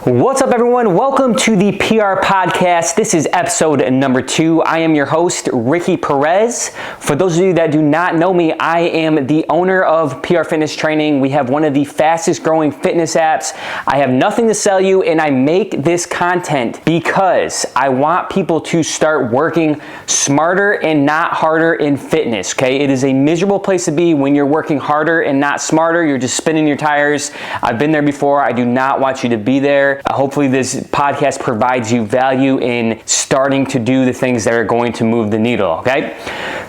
What's up, everyone? Welcome to the PR Podcast. This is episode number 2. I am your host, Ricky Perez. For those of you that do not know me, I am the owner of PR Fitness Training. We have one of the fastest growing fitness apps. I have nothing to sell you, and I make this content because I want people to start working smarter and not harder in fitness, okay? It is a miserable place to be when you're working harder and not smarter. You're just spinning your tires. I've been there before. I do not want you to be there. Hopefully this podcast provides you value in starting to do the things that are going to move the needle, okay?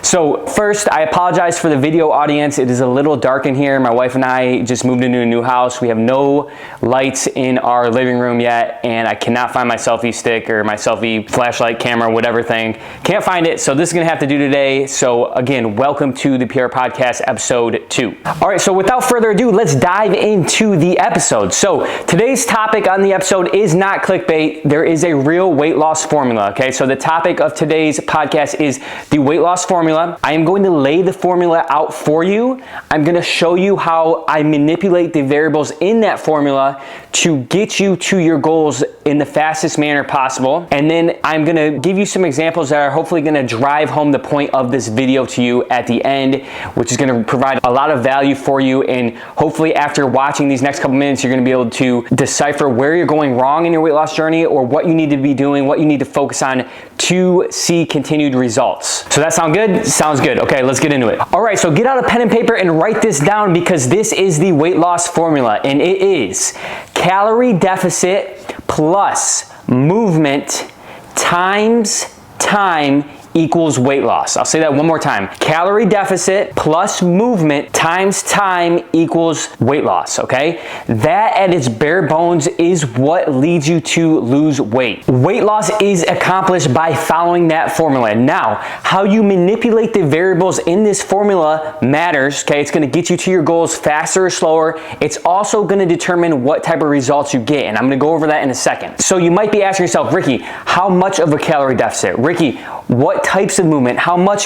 So first, I apologize for the video audience. It is a little dark in here. My wife and I just moved into a new house. We have no lights in our living room yet, and I cannot find my selfie stick or my selfie flashlight camera, whatever thing. Can't find it, so this is gonna have to do today. So again, welcome to the PR Podcast episode 2. All right, so without further ado, let's dive into the episode. So today's topic on the episode is not clickbait. There is a real weight loss formula, okay? So the topic of today's podcast is the weight loss formula. I am going to lay the formula out for you. I'm going to show you how I manipulate the variables in that formula to get you to your goals in the fastest manner possible. And then I'm going to give you some examples that are hopefully going to drive home the point of this video to you at the end, which is going to provide a lot of value for you. And hopefully after watching these next couple minutes, you're going to be able to decipher where you're going wrong in your weight loss journey, or what you need to be doing, what you need to focus on to see continued results. So that sound good? Sounds good. Okay, let's get into it. All right, so get out a pen and paper and write this down, because this is the weight loss formula, and it is calorie deficit plus movement times time equals weight loss. I'll say that one more time. Calorie deficit plus movement times time equals weight loss, okay? That at its bare bones is what leads you to lose weight. Weight loss is accomplished by following that formula. Now, how you manipulate the variables in this formula matters, okay? It's gonna get you to your goals faster or slower. It's also gonna determine what type of results you get, and I'm gonna go over that in a second. So you might be asking yourself, Ricky, how much of a calorie deficit? Ricky, what types of movement, how much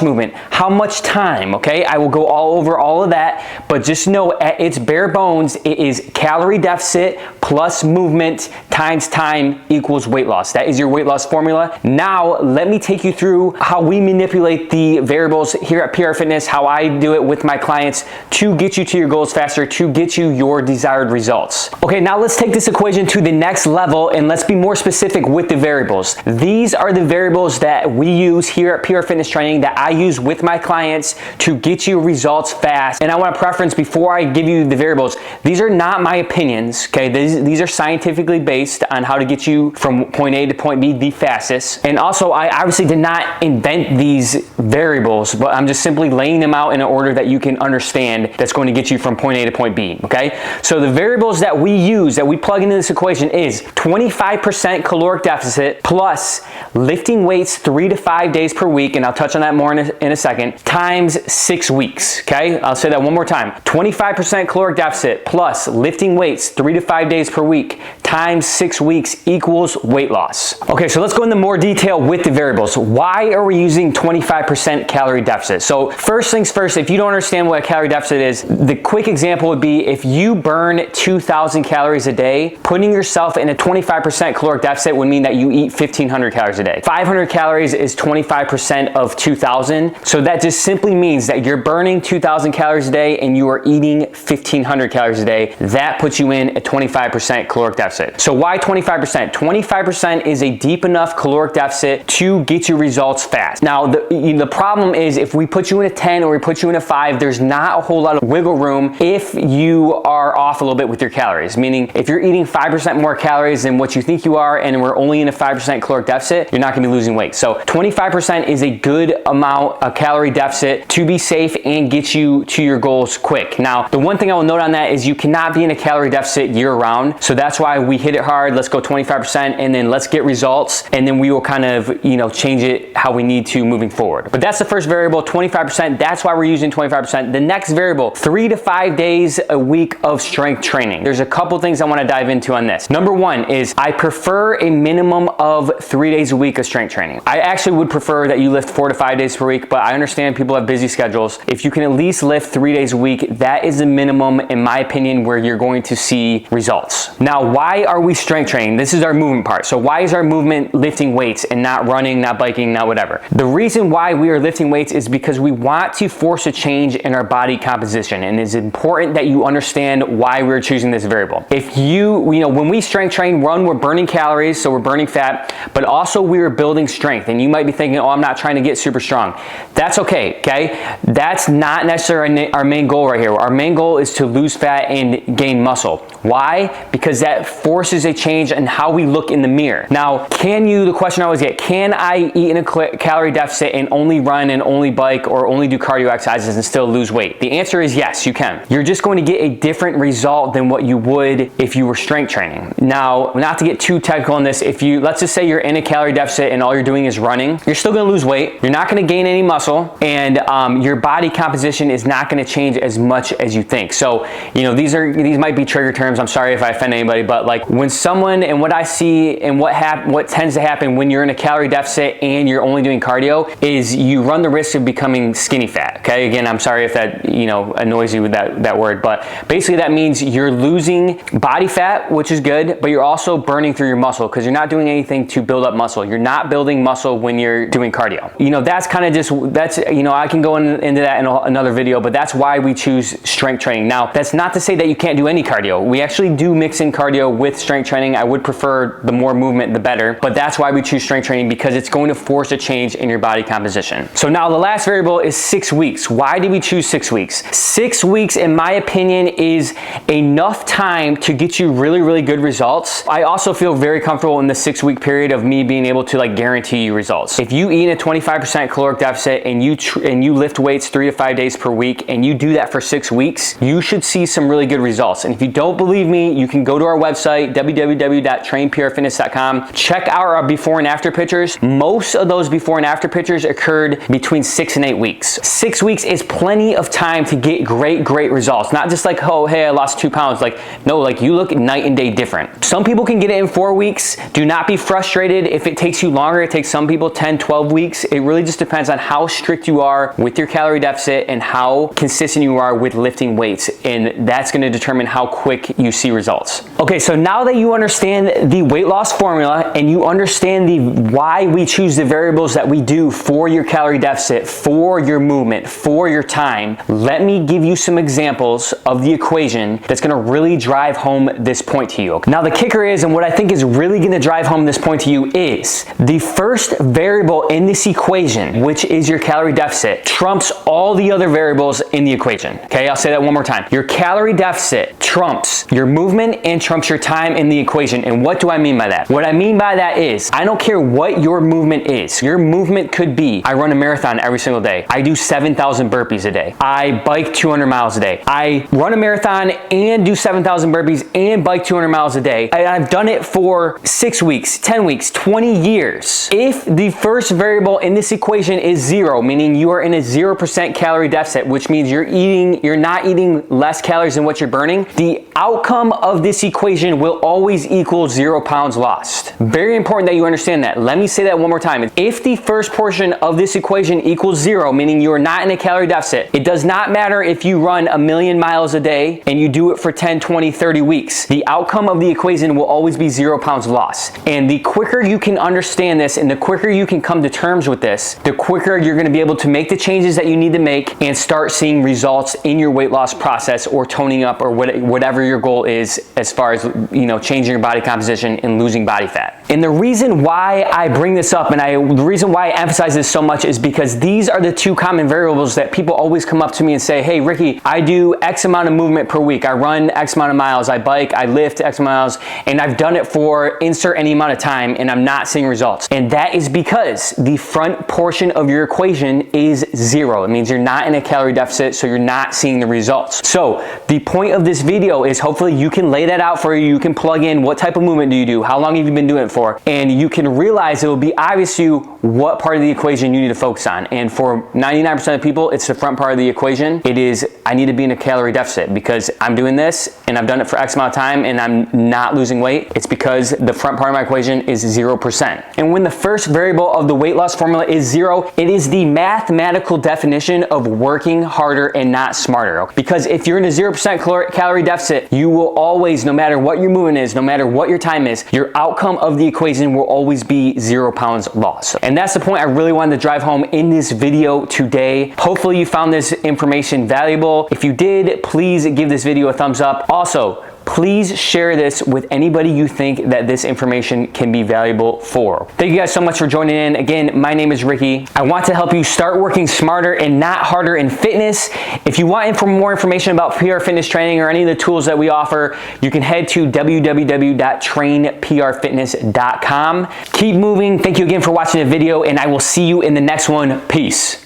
time, okay? I will go all over all of that, but just know at its bare bones, it is calorie deficit plus movement times time equals weight loss. That is your weight loss formula. Now, let me take you through how we manipulate the variables here at PR Fitness, how I do it with my clients to get you to your goals faster, to get you your desired results. Okay, now let's take this equation to the next level, and let's be more specific with the variables. These are the variables that we use here at PR Fitness Training, that I use with my clients to get you results fast. And I want to preference, before I give you the variables, these are not my opinions, okay? These are scientifically based on how to get you from point A to point B the fastest. And also, I obviously did not invent these variables, but I'm just simply laying them out in an order that you can understand, that's going to get you from point A to point B, okay? So the variables that we use, that we plug into this equation, is 25% caloric deficit plus lifting weights 3 to 5 days per week, and I'll touch on that more in a second, times 6 weeks, okay? I'll say that one more time. 25% caloric deficit plus lifting weights 3 to 5 days per week times 6 weeks equals weight loss. Okay, so let's go into more detail with the variables. Why are we using 25% calorie deficit? So first things first, if you don't understand what a calorie deficit is, the quick example would be if you burn 2,000 calories a day, putting yourself in a 25% caloric deficit would mean that you eat 1,500 calories a day. 500 calories is 25% of 2,000. So that just simply means that you're burning 2,000 calories a day and you are eating 1,500 calories a day. That puts you in a 25% caloric deficit. So why 25%? 25% is a deep enough caloric deficit to get you results fast. Now, the problem is if we put you in a 10 or we put you in a 5, there's not a whole lot of wiggle room if you are off a little bit with your calories. Meaning, if you're eating 5% more calories than what you think you are and we're only in a 5% caloric deficit, you're not gonna be losing weight. So 25% is a good amount of calorie deficit to be safe and get you to your goals quick. Now, the one thing I will note on that is you cannot be in a calorie deficit year round. So that's why we hit it hard. Let's go 25% and then let's get results. And then we will kind of, change it how we need to moving forward. But that's the first variable, 25%. That's why we're using 25%. The next variable, 3 to 5 days a week of strength training. There's a couple things I want to dive into on this. Number one is I prefer a minimum of 3 days a week of strength training. I actually would prefer that you lift 4 to 5 days per week, but I understand people have busy schedules. If you can at least lift 3 days a week, that is the minimum, in my opinion, where you're going to see results. Now, why are we strength training? This is our movement part. So why is our movement lifting weights and not running, not biking, not whatever? The reason why we are lifting weights is because we want to force a change in our body composition, and it's important that you understand why we're choosing this variable. If you know, when we strength train, we're burning calories, so we're burning fat, but also we're building strength. And you might be thinking, oh, I'm not trying to get super strong. That's okay, okay? That's not necessarily our main goal right here. Our main goal is to lose fat and gain muscle. Why? Because that forces a change in how we look in the mirror. Now, the question I always get, can I eat in a calorie deficit and only run and only bike or only do cardio exercises and still lose weight? The answer is yes, you can. You're just going to get a different result than what you would if you were strength training. Now, not to get too technical on this, let's just say you're in a calorie deficit and all you're doing is running, you're still gonna lose weight, you're not gonna gain any muscle, and your body composition is not gonna change as much as you think. So, you know, these might be trigger terms. I'm sorry if I offend anybody, but like when someone, and what I see and what tends to happen when you're in a calorie deficit and you're only doing cardio is you run the risk of becoming skinny fat, okay? Again, I'm sorry if that, you know, annoys you with that word, but basically that means you're losing body fat, which is good, but you're also burning through your muscle because you're not doing anything to build up muscle. You're not building muscle when you're doing cardio. You know, that's kind of just, you know, I can go into that in another video, but that's why we choose strength training. Now, that's not to say that you can't do any cardio. We actually do mix in cardio with strength training. I would prefer the more movement, the better, but that's why we choose strength training, because it's going to force a change in your body composition. So now the last variable is 6 weeks. Why did we choose 6 weeks? 6 weeks, in my opinion, is enough time to get you really, really good results. I also feel very comfortable in the 6-week period of me being able to like guarantee you results. If you eat in a 25% caloric deficit and you lift weights 3 to 5 days per week and you do that for 6 weeks, you should see some really good results. And if you don't believe me, you can go to our website, www.trainprfitness.com. Check out our before and after pictures. Most of those before and after pictures occurred between 6 and 8 weeks. 6 weeks is plenty of time to get great results. Not just like, oh, hey, I lost 2 pounds. Like, no, like you look night and day different. Some people can get it in 4 weeks. Do not be frustrated if it takes you longer. It takes some people 10, 12 weeks. It really just depends on how strict you are with your calorie deficit and how consistent you are with lifting weights. And that's gonna determine how quick you see results. Okay, so now that you understand the weight loss formula and you understand why we choose the variables that we do for your calorie deficit, for your movement, for your time, let me give you some examples of the equation that's gonna really drive home this point to you. Now the kicker is, and what I think is really gonna drive home this point to you is, the first variable in this equation, which is your calorie deficit, trumps all the other variables in the equation. Okay, I'll say that one more time. Your calorie deficit trumps your movement and trumps your time in the equation. And what do I mean by that? What I mean by that is, I don't care what your movement is. Your movement could be, I run a marathon every single day. I do 7,000 burpees a day. I bike 200 miles a day. I run a marathon and do 7,000 burpees and bike 200 miles a day. I've done it for 6 weeks, 10 weeks, 20 years. If the first variable in this equation is 0, meaning you are in a 0% calorie deficit, which means you're not eating less calories than what you're burning, the outcome of this equation will always equal 0 pounds lost. Very important that you understand that. Let me say that one more time. If the first portion of this equation equals 0, meaning you are not in a calorie deficit, it does not matter if you run 1,000,000 miles a day and you do it for 10, 20, 30 weeks. The outcome of the equation will always be 0 pounds lost. And the quicker you can understand this and the quicker you can come to terms with this, the quicker you're gonna be able to make the changes that you need to make and start seeing results in your weight loss process or toning up or whatever your goal is as far as, you know, changing your body composition and losing body fat. And the reason why I bring this up and the reason why I emphasize this so much is because these are the 2 common variables that people always come up to me and say, hey, Ricky, I do X amount of movement per week. I run X amount of miles. I bike, I lift X miles, and I've done it for insert any amount of time and I'm not seeing results. And that is because the front portion of your equation is 0. It means you're not in a calorie deficit, so you're not seeing the results. So the point of this video is hopefully you can lay that out for you. You can plug in what type of movement do you do, how long have you been doing it for, and you can realize it will be obvious to you what part of the equation you need to focus on. And for 99% of people, it's the front part of the equation. It is, I need to be in a calorie deficit because I'm doing this and I've done it for X amount of time and I'm not losing weight. It's because the front part of my equation equation is 0%. And when the first variable of the weight loss formula is 0, it is the mathematical definition of working harder and not smarter. Because if you're in a 0% calorie deficit, you will always, no matter what your movement is, no matter what your time is, your outcome of the equation will always be 0 pounds lost. And that's the point I really wanted to drive home in this video today. Hopefully you found this information valuable. If you did, please give this video a thumbs up. Also, please share this with anybody you think that this information can be valuable for. Thank you guys so much for joining in. Again, my name is Ricky. I want to help you start working smarter and not harder in fitness. If you want more information about PR Fitness Training or any of the tools that we offer, you can head to www.trainprfitness.com. Keep moving. Thank you again for watching the video, and I will see you in the next one. Peace.